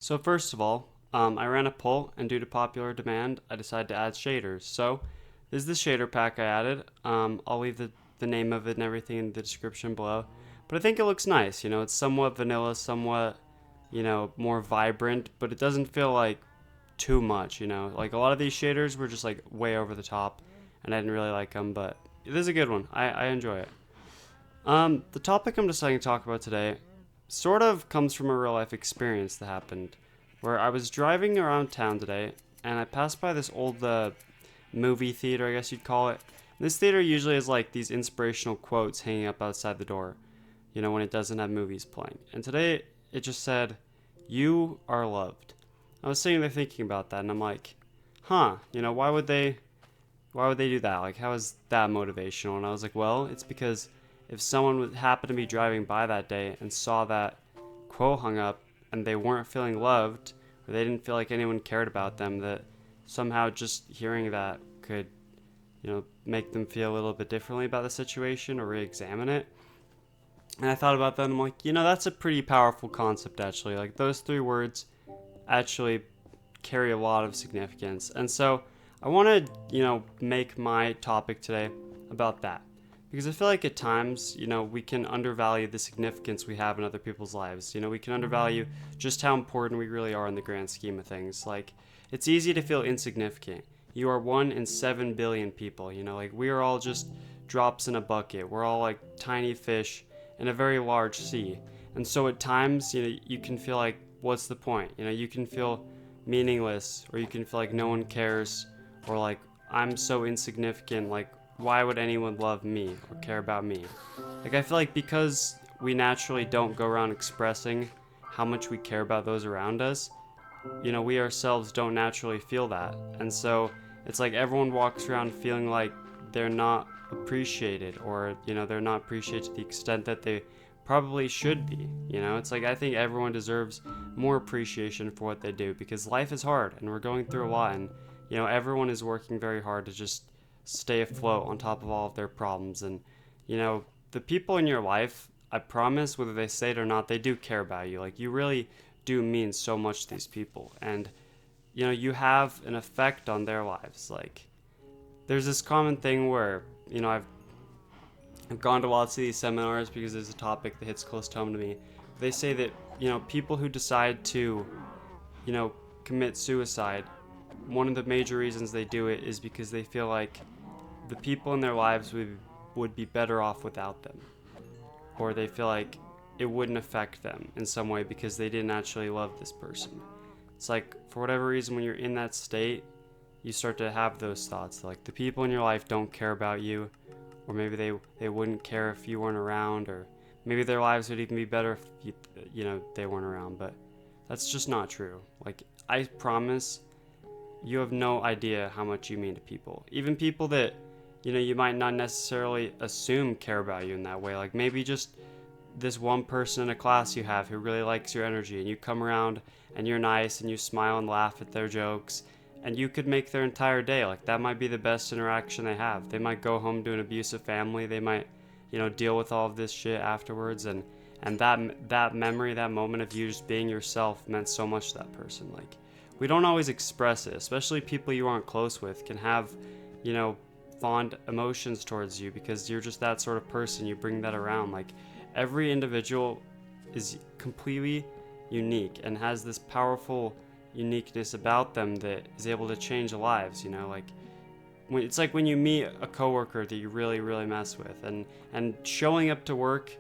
So first of all, I ran a poll, and due to popular demand, I decided to add shaders. So this is the shader pack I added. I'll leave the name of it and everything in the description below. But I think it looks nice. It's somewhat vanilla, somewhat, more vibrant, but it doesn't feel like too much. Like a lot of these shaders were just like way over the top, and I didn't really like them. But it is a good one. I enjoy it. The topic I'm deciding to talk about today sort of comes from a real life experience that happened where I was driving around town today and I passed by this old movie theater, I guess you'd call it. This theater usually has like these inspirational quotes hanging up outside the door, when it doesn't have movies playing. And today it just said, "You are loved." I was sitting there thinking about that and I'm like, why would they do that? Like, how is that motivational? And I was like, well, it's because if someone would happen to be driving by that day and saw that quote hung up and they weren't feeling loved or they didn't feel like anyone cared about them, that somehow just hearing that could, make them feel a little bit differently about the situation or re-examine it. And I thought about that and I'm like, that's a pretty powerful concept actually. Like those three words actually carry a lot of significance. And so I want to, make my topic today about that. Because I feel like at times, we can undervalue the significance we have in other people's lives. We can undervalue just how important we really are in the grand scheme of things. Like, it's easy to feel insignificant. You are one in 7 billion people, like we are all just drops in a bucket. We're all like tiny fish in a very large sea. And so at times, you can feel like, what's the point? You can feel meaningless, or you can feel like no one cares, or like, I'm so insignificant, like, why would anyone love me or care about me? Like, I feel like because we naturally don't go around expressing how much we care about those around us, we ourselves don't naturally feel that. And so it's like everyone walks around feeling like they're not appreciated, or, they're not appreciated to the extent that they probably should be. It's like I think everyone deserves more appreciation for what they do because life is hard and we're going through a lot, and, everyone is working very hard to just stay afloat on top of all of their problems. And, the people in your life, I promise, whether they say it or not, they do care about you. Like, you really do mean so much to these people. And, you have an effect on their lives. Like, there's this common thing where, I've gone to lots of these seminars because there's a topic that hits close to home to me. They say that, people who decide to, you know, commit suicide, one of the major reasons they do it is because they feel like the people in their lives would be better off without them. Or they feel like it wouldn't affect them in some way because they didn't actually love this person. It's like, for whatever reason, when you're in that state, you start to have those thoughts. Like, the people in your life don't care about you, or maybe they wouldn't care if you weren't around, or maybe their lives would even be better if they weren't around. But that's just not true. Like, I promise, you have no idea how much you mean to people. Even people that, you might not necessarily assume care about you in that way. Like, maybe just this one person in a class you have who really likes your energy, and you come around and you're nice and you smile and laugh at their jokes, and you could make their entire day. Like, that might be the best interaction they have. They might go home to an abusive family. They might, deal with all of this shit afterwards, and that memory, that moment of you just being yourself meant so much to that person. Like, we don't always express it, especially people you aren't close with can have, fond emotions towards you because you're just that sort of person. You bring that around. Like, every individual is completely unique and has this powerful uniqueness about them that is able to change lives. Like, it's like when you meet a coworker that you really, really mess with, and showing up to work,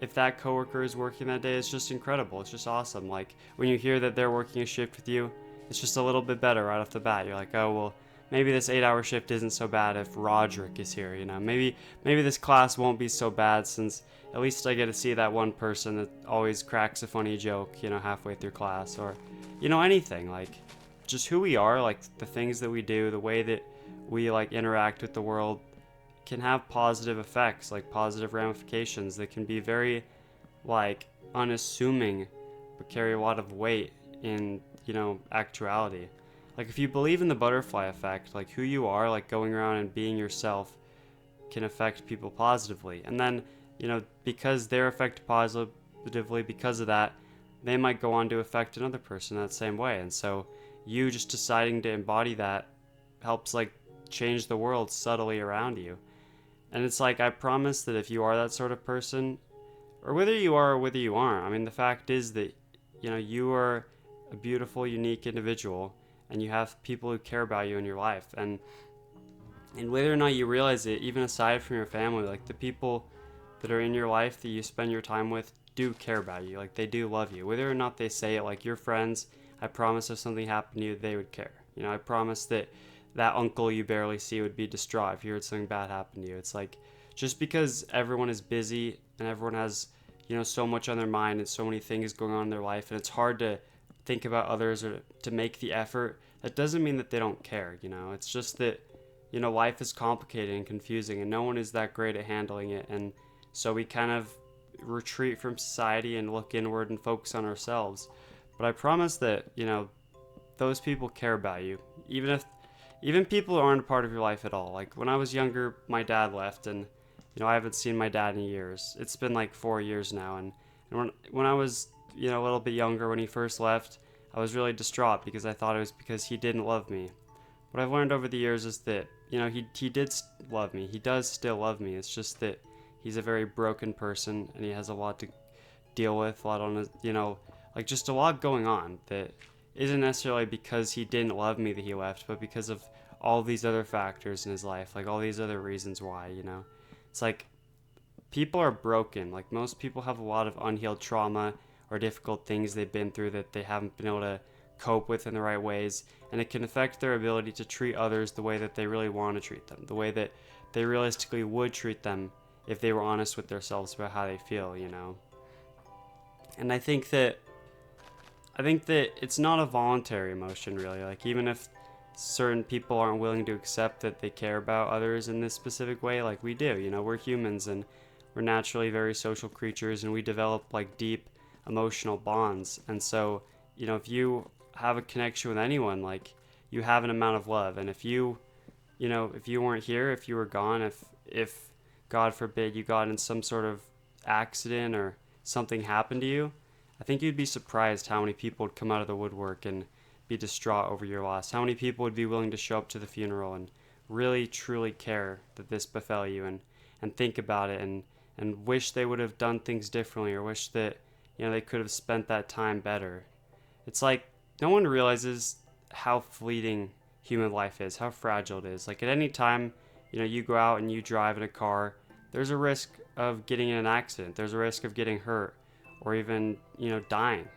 if that coworker is working that day, it's just incredible. It's just awesome. Like, when you hear that they're working a shift with you, it's just a little bit better right off the bat. You're like, oh well, maybe this 8-hour shift isn't so bad if Roderick is here. Maybe this class won't be so bad since at least I get to see that one person that always cracks a funny joke, halfway through class, or anything. Like, just who we are, like the things that we do, the way that we like interact with the world can have positive effects, like positive ramifications that can be very like unassuming but carry a lot of weight in, actuality. Like, if you believe in the butterfly effect, like who you are, like going around and being yourself can affect people positively. And then, because they're affected positively because of that, they might go on to affect another person that same way. And so you just deciding to embody that helps like change the world subtly around you. And it's like, I promise that if you are that sort of person, or whether you are or whether you aren't, I mean, the fact is that, you are a beautiful, unique individual, and you have people who care about you in your life. And whether or not you realize it, even aside from your family, like the people that are in your life that you spend your time with do care about you. Like they do love you. Whether or not they say it, like your friends, I promise if something happened to you, they would care. I promise that that uncle you barely see would be distraught if you heard something bad happen to you. It's like, just because everyone is busy and everyone has, so much on their mind and so many things going on in their life, and it's hard to think about others or to make the effort, that doesn't mean that they don't care. It's just that, life is complicated and confusing, and no one is that great at handling it. And so we kind of retreat from society and look inward and focus on ourselves. But I promise that, those people care about you, even people who aren't a part of your life at all. Like when I was younger, my dad left, and I haven't seen my dad in years. It's been like 4 years now, and when I was a little bit younger, when he first left, I was really distraught because I thought it was because he didn't love me. What I've learned over the years is that he did love me. He does still love me. It's just that he's a very broken person, and he has a lot to deal with, a lot on his, like just a lot going on that isn't necessarily because he didn't love me that he left, but because of all these other factors in his life, like all these other reasons why. It's like people are broken. Like most people have a lot of unhealed trauma or difficult things they've been through that they haven't been able to cope with in the right ways, and it can affect their ability to treat others the way that they really want to treat them, the way that they realistically would treat them if they were honest with themselves about how they feel. And I think that it's not a voluntary emotion, really. Like even if certain people aren't willing to accept that they care about others in this specific way, like we do, we're humans, and we're naturally very social creatures, and we develop like deep emotional bonds. And so, if you have a connection with anyone, like you have an amount of love. And if you weren't here, if you were gone, if God forbid you got in some sort of accident or something happened to you, I think you'd be surprised how many people would come out of the woodwork and be distraught over your loss. How many people would be willing to show up to the funeral and really truly care that this befell you, and think about it, and wish they would have done things differently, or wish that they could have spent that time better. It's like no one realizes how fleeting human life is, how fragile it is. Like at any time, you go out and you drive in a car, there's a risk of getting in an accident. There's a risk of getting hurt, or even, dying.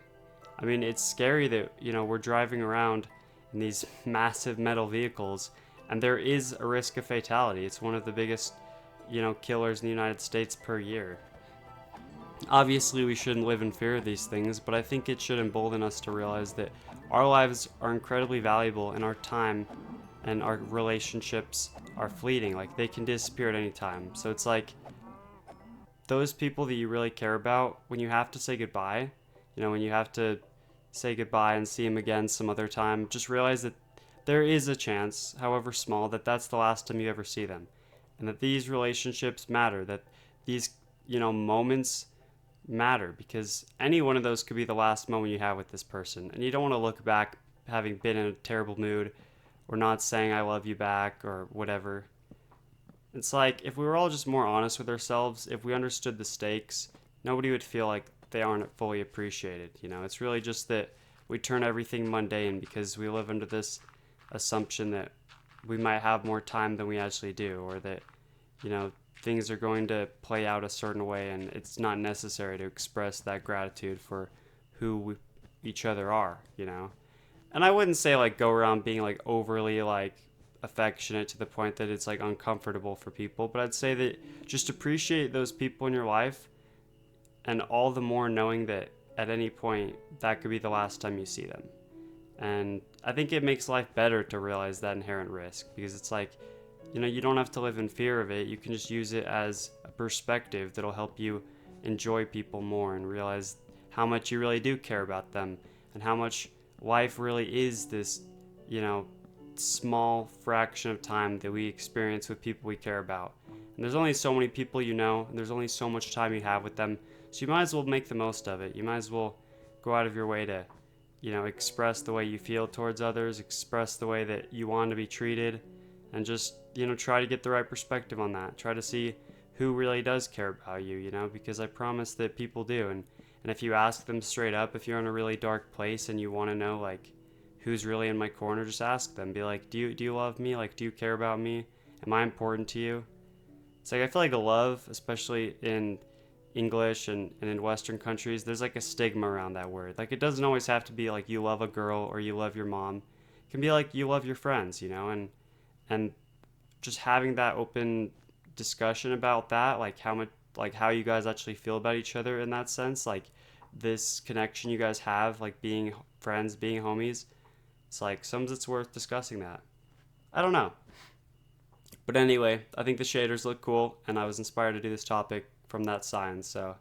I mean, it's scary that, we're driving around in these massive metal vehicles, and there is a risk of fatality. It's one of the biggest, killers in the United States per year. Obviously, we shouldn't live in fear of these things, but I think it should embolden us to realize that our lives are incredibly valuable, and our time and our relationships are fleeting. Like, they can disappear at any time. So it's like, those people that you really care about, when you have to say goodbye, when you have to say goodbye and see them again some other time, just realize that there is a chance, however small, that that's the last time you ever see them. And that these relationships matter, that these, moments matter, because any one of those could be the last moment you have with this person. And you don't want to look back having been in a terrible mood, or not saying I love you back, or whatever. It's like, if we were all just more honest with ourselves, if we understood the stakes, nobody would feel like they aren't fully appreciated. It's really just that we turn everything mundane because we live under this assumption that we might have more time than we actually do, or that, things are going to play out a certain way, and it's not necessary to express that gratitude for who each other are. And I wouldn't say like go around being like overly like affectionate to the point that it's like uncomfortable for people, but I'd say that just appreciate those people in your life, and all the more knowing that at any point that could be the last time you see them. And I think it makes life better to realize that inherent risk, because it's like, you don't have to live in fear of it. You can just use it as a perspective that'll help you enjoy people more, and realize how much you really do care about them, and how much life really is this, small fraction of time that we experience with people we care about. And there's only so many people and there's only so much time you have with them. So you might as well make the most of it. You might as well go out of your way to, express the way you feel towards others, express the way that you want to be treated, and just, try to get the right perspective on that. Try to see who really does care about you, because I promise that people do. And if you ask them straight up, if you're in a really dark place and you want to know, like, who's really in my corner, just ask them. Be like, do you love me? Like, do you care about me? Am I important to you? It's like, I feel like love, especially in English and in Western countries, there's like a stigma around that word. Like, it doesn't always have to be like you love a girl or you love your mom. It can be like you love your friends, and just having that open discussion about that, like how much, like how you guys actually feel about each other in that sense, like this connection you guys have, like being friends, being homies. It's like sometimes it's worth discussing that. I don't know. But anyway, I think the shaders look cool, and I was inspired to do this topic from that sign. So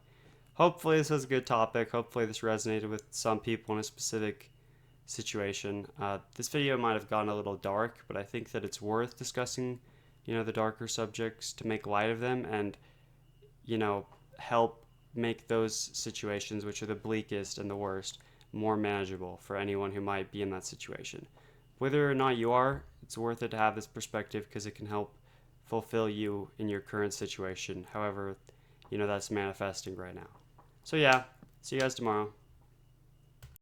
hopefully this was a good topic. Hopefully this resonated with some people in a specific situation. This video might have gone a little dark, but I think that it's worth discussing, the darker subjects to make light of them and, help make those situations, which are the bleakest and the worst, more manageable for anyone who might be in that situation. Whether or not you are, it's worth it to have this perspective because it can help fulfill you in your current situation, however, that's manifesting right now. So yeah, see you guys tomorrow.